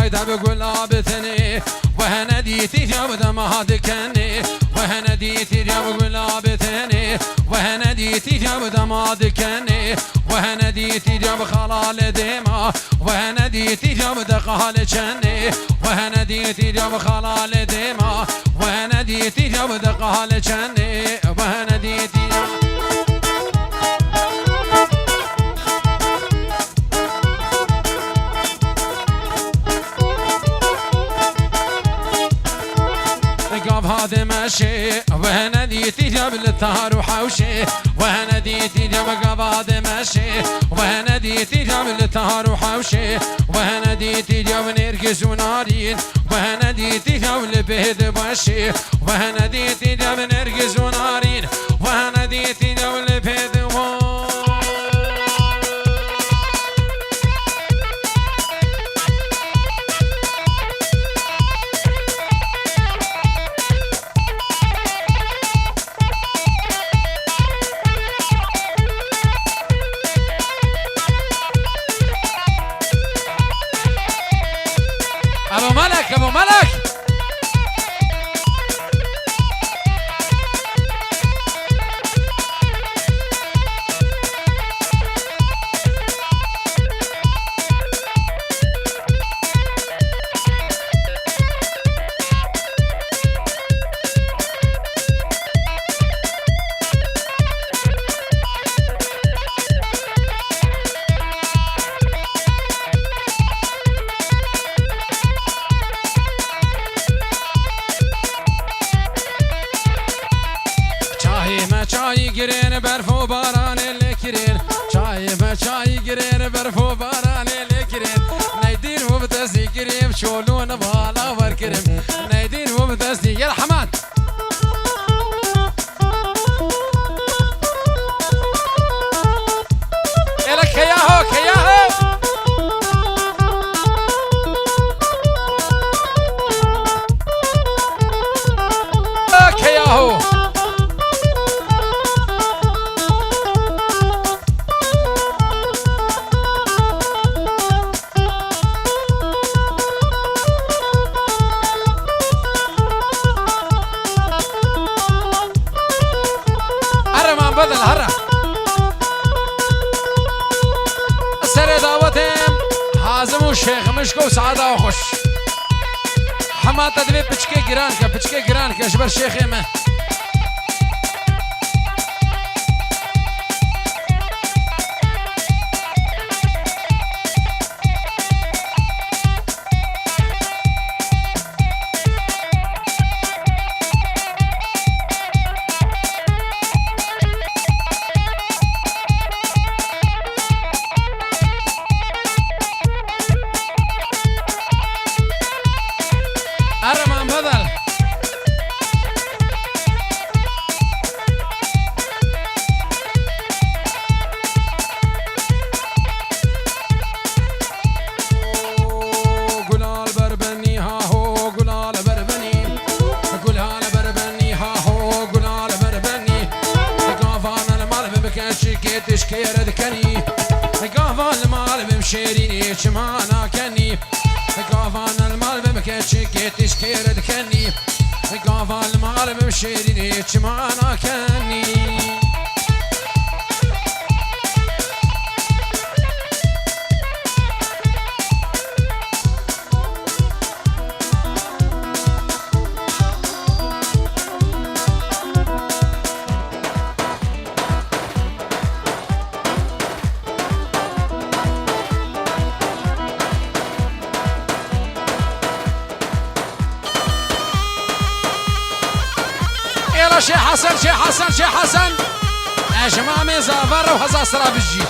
فايدة بقول لابتني وهنديتي جاب ما دكني وهنديتي جاب قول لابتني وهنديتي جاب ما دكني وهنديتي جاب خلال ديما وهنديتي جاب دقال جني وهنديتي جاب خلال ديما وهنديتي جاب دقال جني وهنديتي هذا ماشي وهنديتي جاب الطهر وحوشي وهنديتي جاب قاب هذا ماشي وهنديتي جاب الطهر وحوشي وهنديتي جاب نرجس ونارين وهنديتي جاب البهد باشي وهنديتي جاب نرجس ونارين وهنديتي جاب البهد ابو ملك ابو ملك چای گرین برف و باران لکرین چای ما چای گرین برف و باران لکرین نیدین و بدستی گریم شولون بالا ور کریم نیدین و بدستی یا رحمان الک کیاهو کیاهو کیاهو بدل هرة سر دعوتهم حازم والشيخ مشكو سعادة وخش حما تدريب بچكي جيران كا جبر شيخي ما أرمان بدل قلال بربني ها هو قلال بربني قلال بربني ها هو قلال بربني قافان المال بمكانشي كيتش كيرد كني قافان المال بمشيريني شمانا كني قافان المال بمكانشي كيتش كيرد كني قافان المال بمشيريني شمانا كني شي حسن يا جماعة زافر وهذا سرابجي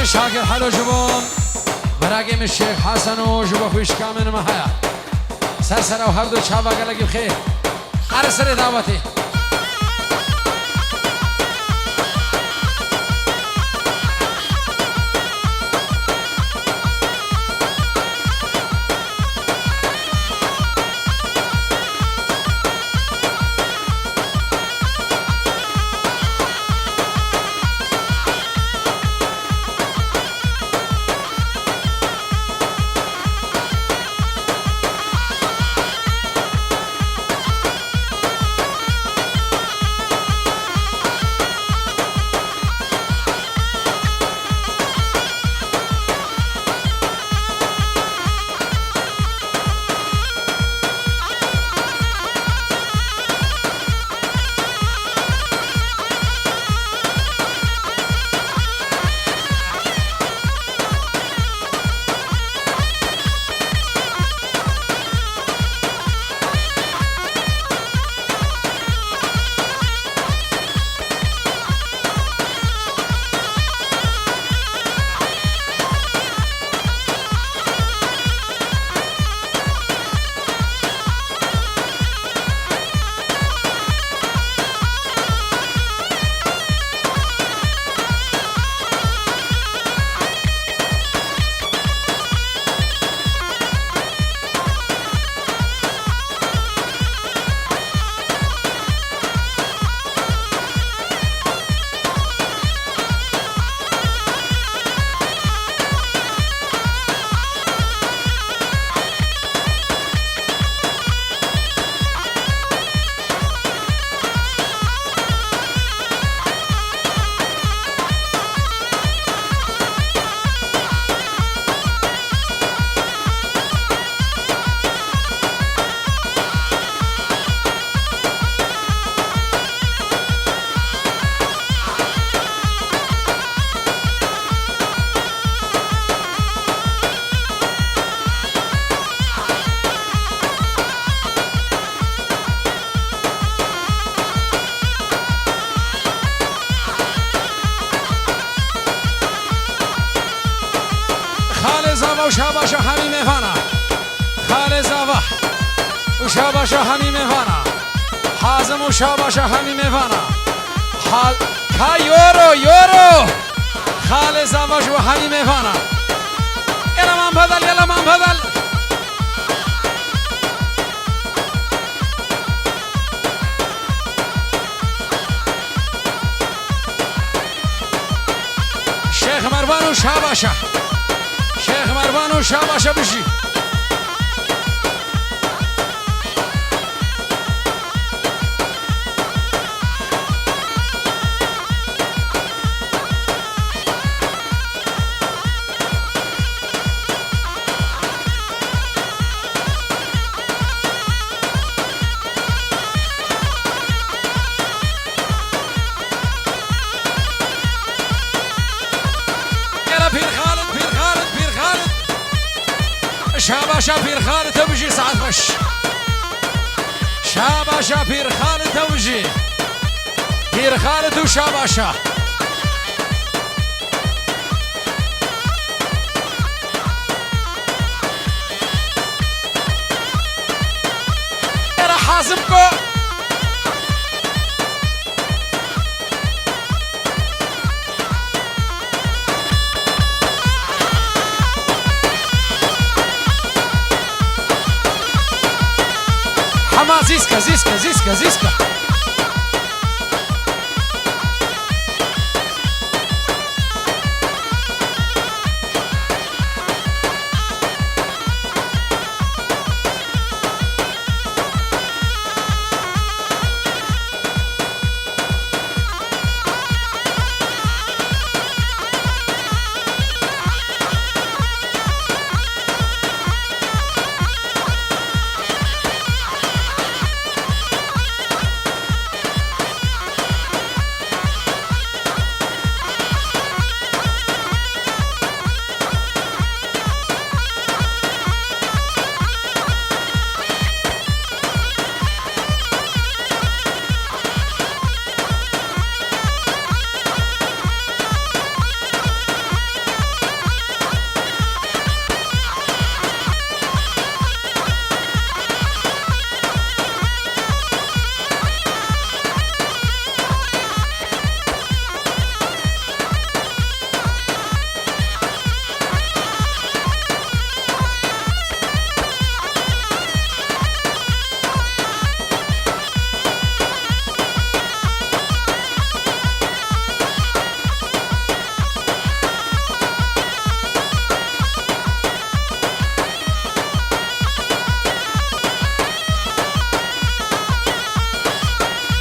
شاكر حلو جبون مراقم الشيخ حسن وجبو خويش كامل محيا سرسرة وهردو شابا قال لك بخير قرصر دعوتي وشاباشا همین مفانا خال زاوا وشاباشا همین مفانا حازم وشاباشا همین مفانا حال کا یورو خال زاوا شو همین مفانا يلا من بدل يلا من بدل شيخ مروان وشاباشا شيخ مروان وشاباشا بشي شاباشا بير خالد توجي سعد فش شاباشا بير خالد توجي بير خالد وشاباشا راح حاسبكم زيسكا زيسكا زيسكا زيسكا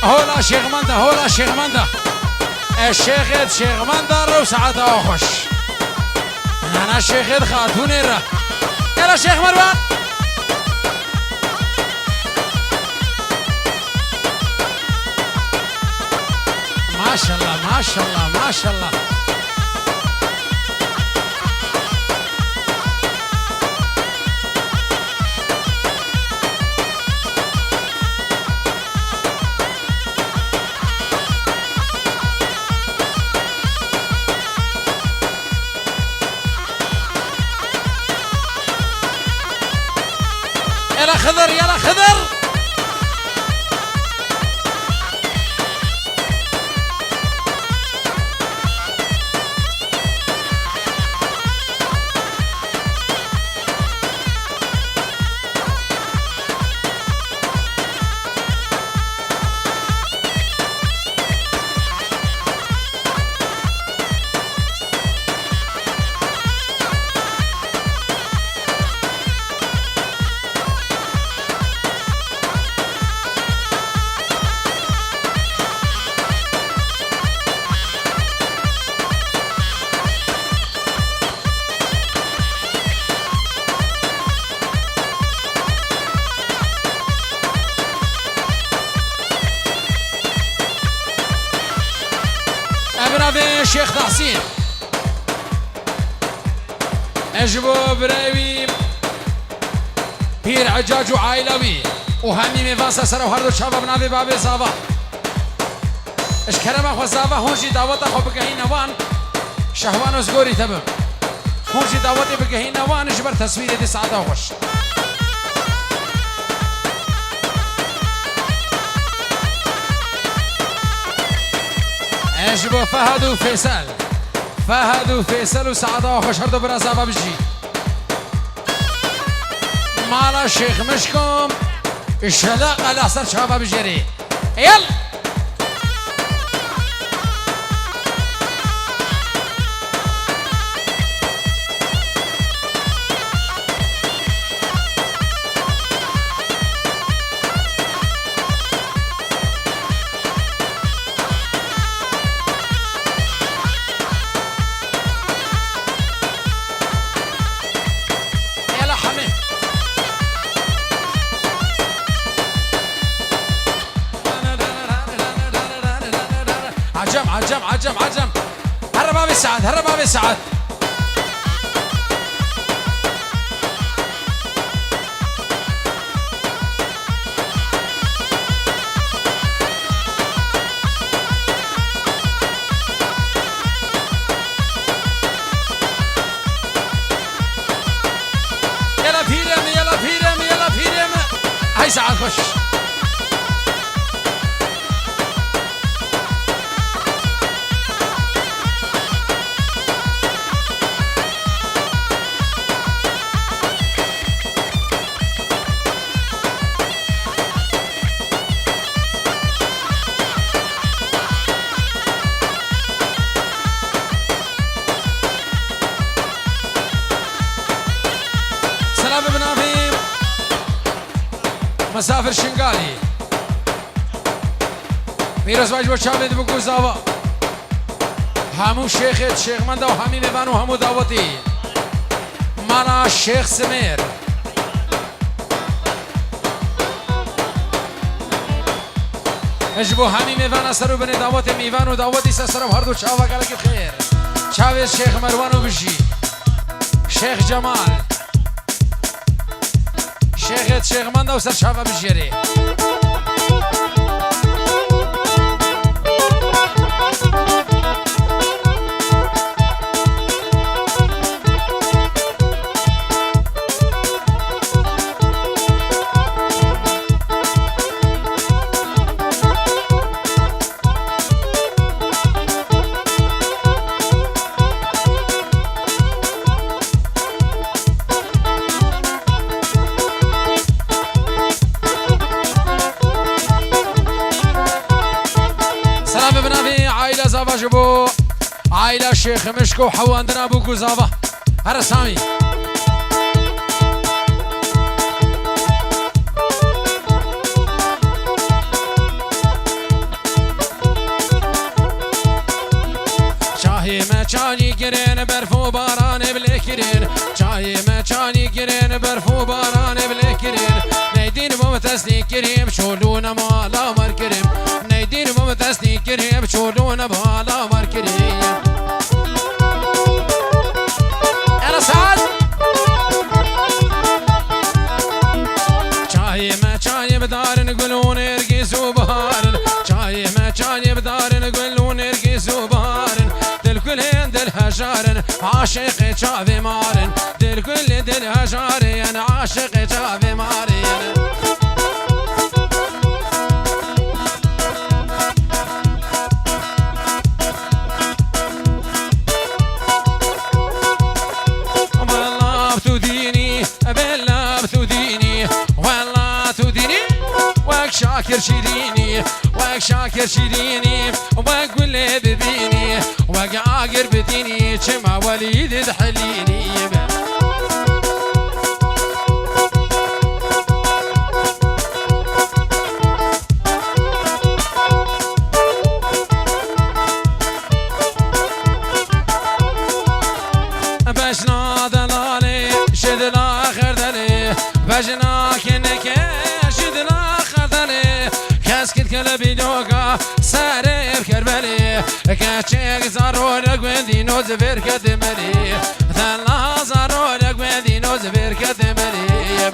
هولا شيخ مندا هولا شيخ مندا الشيخ شيخ مندا رو ساعته خوش انا شيخ خاتوني را يلا شيخ مروان ما شاء الله ما شاء الله ما شاء الله يلا خضر يلا خضر برافي شيخ تحسين اجبو براوي بير عجاج وعائلوي وهمي ميفاسا سر وهردو شباب نافي بابي زافا اش كرم اخو زافا هونجي دعوتا خو بكهي نوان شهوان وزغوري تبم هونجي دعوتي بكهي نوان جبر تصويري دي سعادة خوش اجبو فهد وفيصل فهد وفيصل وسعادة وخوش هردو برا زافا بجي مالا شيخ مشكم الشلاق على سر شباب بجري يلا عجم هرب ابي سعد هرب ابي سعد يلا فيرم يلا فيرم يلا فيرم هاي سعد خش مسافر شنقالي ميراز باج وشابد بقو زاوا همو شيخ شيخ مندا وهمي ميبانو همو دعوتي مانا الشيخ سمير اجبو همي ميبانا سرو بني دعوتي ميبانو دعوتي سسرو هردو شاوا قالك بخير شاوز شيخ مروانو بجي شيخ جمال شيخ مندا وسر شافا بجيري جبو عائلة شيخ مشكو حواندنا ابو قزافة هرا سامي چانی گرین برفو باران بله کرین چای ما چانی گرین برفو باران بله کرین نیدین بوم تسنی کریم شولون مالا مر کریم نیدین بوم تسنی کریم شولون مالا مر کریم انا سعد چای ما چای بدارن گلون ارگیز و بهارن چای ما چای بدارن گلون ارگیز و بهارن دل كل دل هجارن عاشق چاوی مارن دل كل دل هجارن عاشق چاوی مارن والله تديني بالله تديني والله تديني وك شاكر شيريني وك شاكر شيريني وقول لي ببيني وك عاقر بديني كما وليد تحليني بجنا دلالي شدنا خردلي بجنا كنك شدنا خردلي كاسكت كلبي دوغا ساري بكربلي كاتشيك زارولك ويندي نوز بيركت ملي ثلا زارولك ويندي نوز بيركت ملي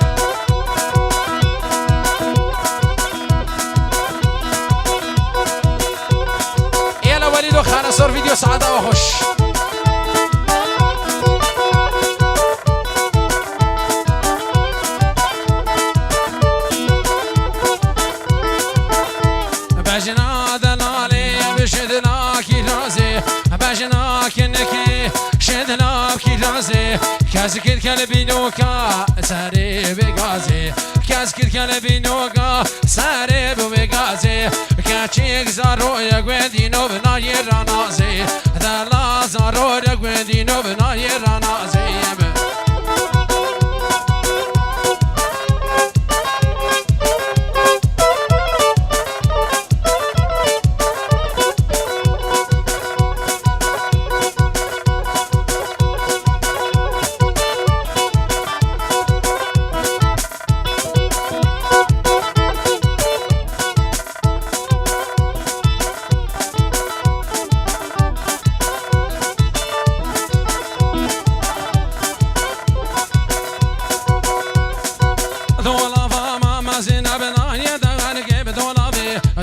يلا وليدو خانا صور فيديو سعادة وخش بجنا دلالي بشدنا كيرازي بجنا كنكي شدنا كيرازي كاسكت كلبي نوكا ساري بغازي كاسكت كلبي نوكا ساري بغازي كاتشيك زارو يغويدي نو بناي رانازي دلا زارو يغويدي نو بناي رانازي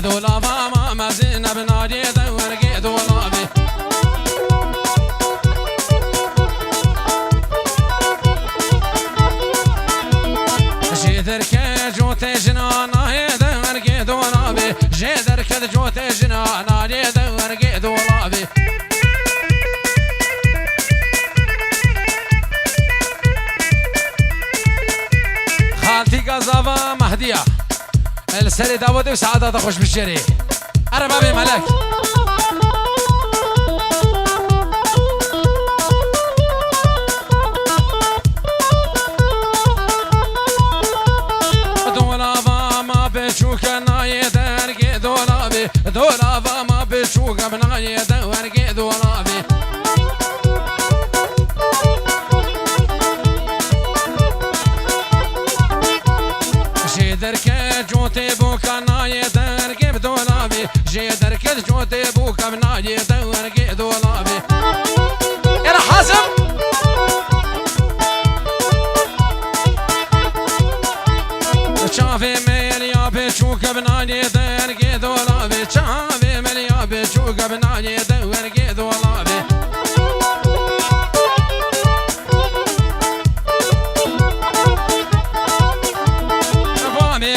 دولابا ما زينب نادي دورقي دولابي جيدر كجوت جنانا دورقي دولابي جيدر كجوت جنانا دورقي دولابي خالتي قزابا مهديه السري داود وسعادة خوش بالشري أنا بابي ملك دولابا ما بشوك ناي درقي دولابي دولابا ما بشوك بناي درقي دولابي جيدر كجوتي بوكا ناي درقي بدولابي جيدر كجوتي بوكا بناي درقي دولابي يا حازم شافي مليا بشوكا بناي درقي دولابي شافي مليا بشوكا بناي درقي دولابي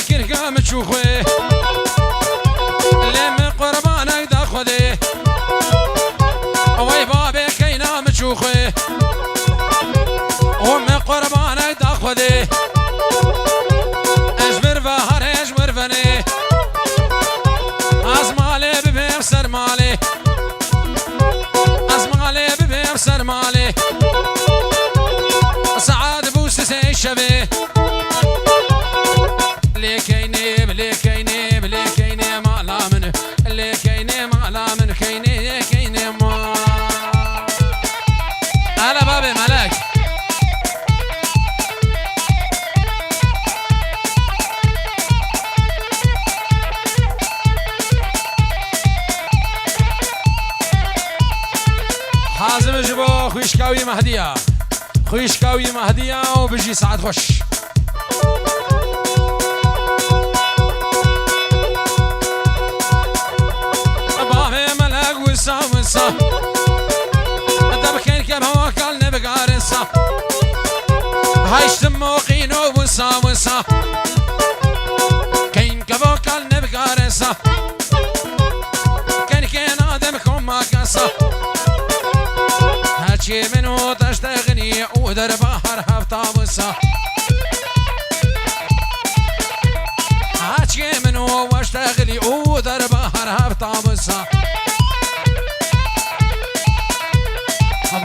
كرقام تشوخوي لم قربانك دا خذي وي بابي كينا متشوخوي وم قربانك دا خذي اجبر بهر اجبر فني ازمالي ببير سرمالي ازمالي ببير سرمالي سعاد بوسسي الشبي خويشكاوي مهدية خويشكاوي مهدية وبجي سعد خوش بابي ملك وسا وسا دبكين كم هو كال نبقارسا هايشتم وقينو وسا وسا كين كفو كال نبقارسا كين آدمكم ما كسا هاتشي منو تشتغني ودر بحر هفتا وسا هاتشي منو واشتغلي ودر بحر هفتا وسا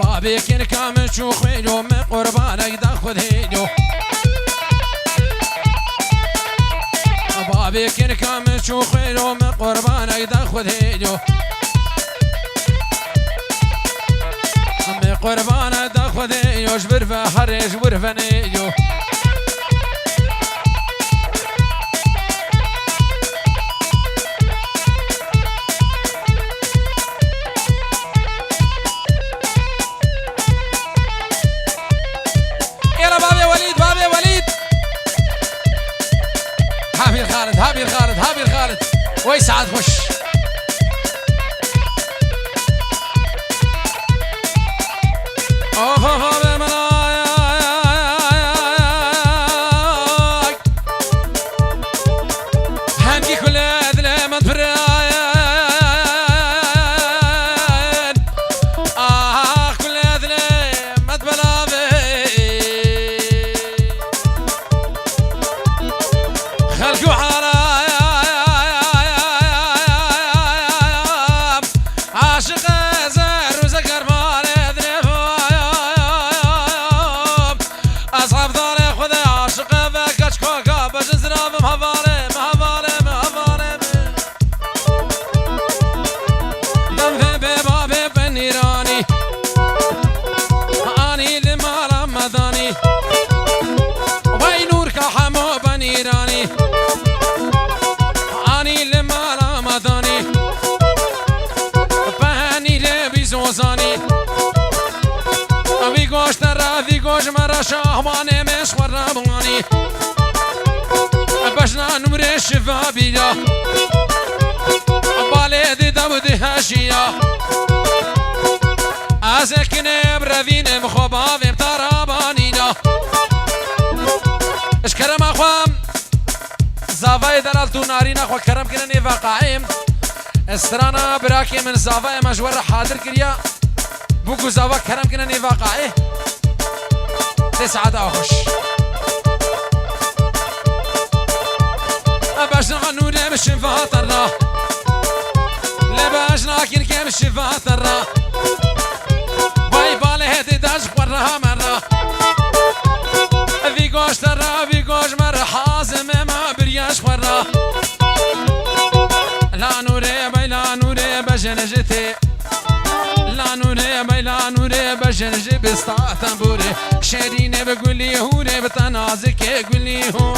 بابي كين كامل شو خيلو من قربانك داخد هيلو بابي كين كامل شو خيلو من قربانك داخد هيلو قربانه داخد هيلو جبر فهر جبر فنيلو هابي الخالد ويسعد خش اوف اوف ملاك هنجي كل هذا ما تبران كل هذا ما تبلابي خلقوا حالة شاهواني مش وراباني بشنا نمر شفابية بالي داودي هاشية ازكني برافين مخوبا بترابانينا اش كرم اخوام زافاي درالتو نارينا خو كرم كنني واقعيم استرانا براكي من زافاي مجور حاضر كريا بوكو زافا كرم كنني واقعي تسعد أخش أباشنا نوري مش فاترنا لباشنا كين كي مش فاترنا باي بالي هدي داش قرها مرة في قوش ترى في قوش مرة حازم ما برياش قرها لا نوري باي لا نوري بجنجتي لا نوري باي لا نوري بجنجي بستاعتن بوري شيريني بقولي هوري بتنازك قولي هو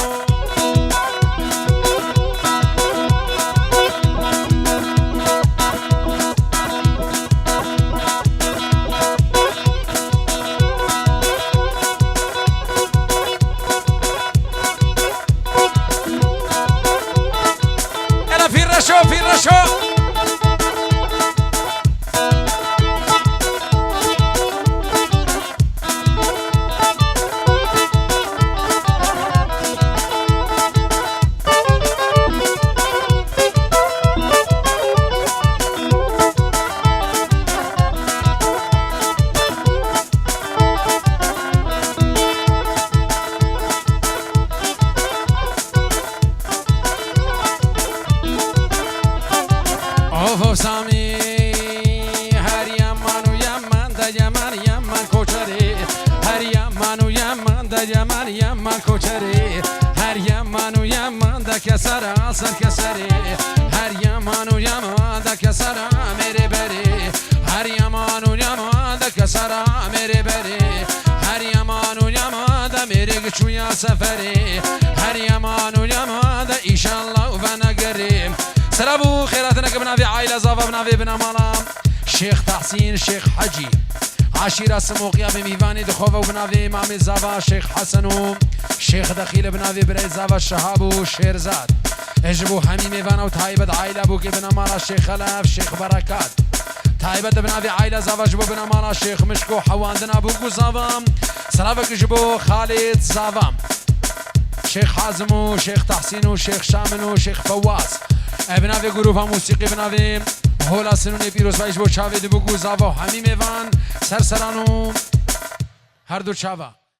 انا في الرشو في الرشو سامي هر يمان و يمان دا يمان يمان کوچری هر يمان و يمان دا يمان يمان کوچری هر يمان و يمان دا کسر آسر کسری هر يمان و يمان دا کسر میره بری هر يمان و يمان دا کسر میره بری هر يمان و يمان دا میره گچویا سفری هر يمان و يمان دا ایشالله و نگریم سلامو خيراتنا قبنا في عائلة زافا بنا في بنا مالا شيخ تحسين شيخ حجي عشیره سموقیا به میوانی دخواه و بناوی امام زاوا شیخ حسن و شیخ دخیل بناوی برای زاوا شهاب و شیرزاد اجبو همی میوان و تایبت عائله بو که بنامالا شیخ خلف شیخ برکات تایبت بناوی عائله زاوا جبو بنامالا شیخ مشکو حواندنا بو زاوا سلافك جبو خالد زاوا شيخ حازم و شيخ تحسين و شيخ شامن و شيخ فواز بناوی گروه موسیقی بناوی هولا سنونی پیروز بایش بو چاوی دبو گو زاوا همی میوان سرسرانو هر دو چاوا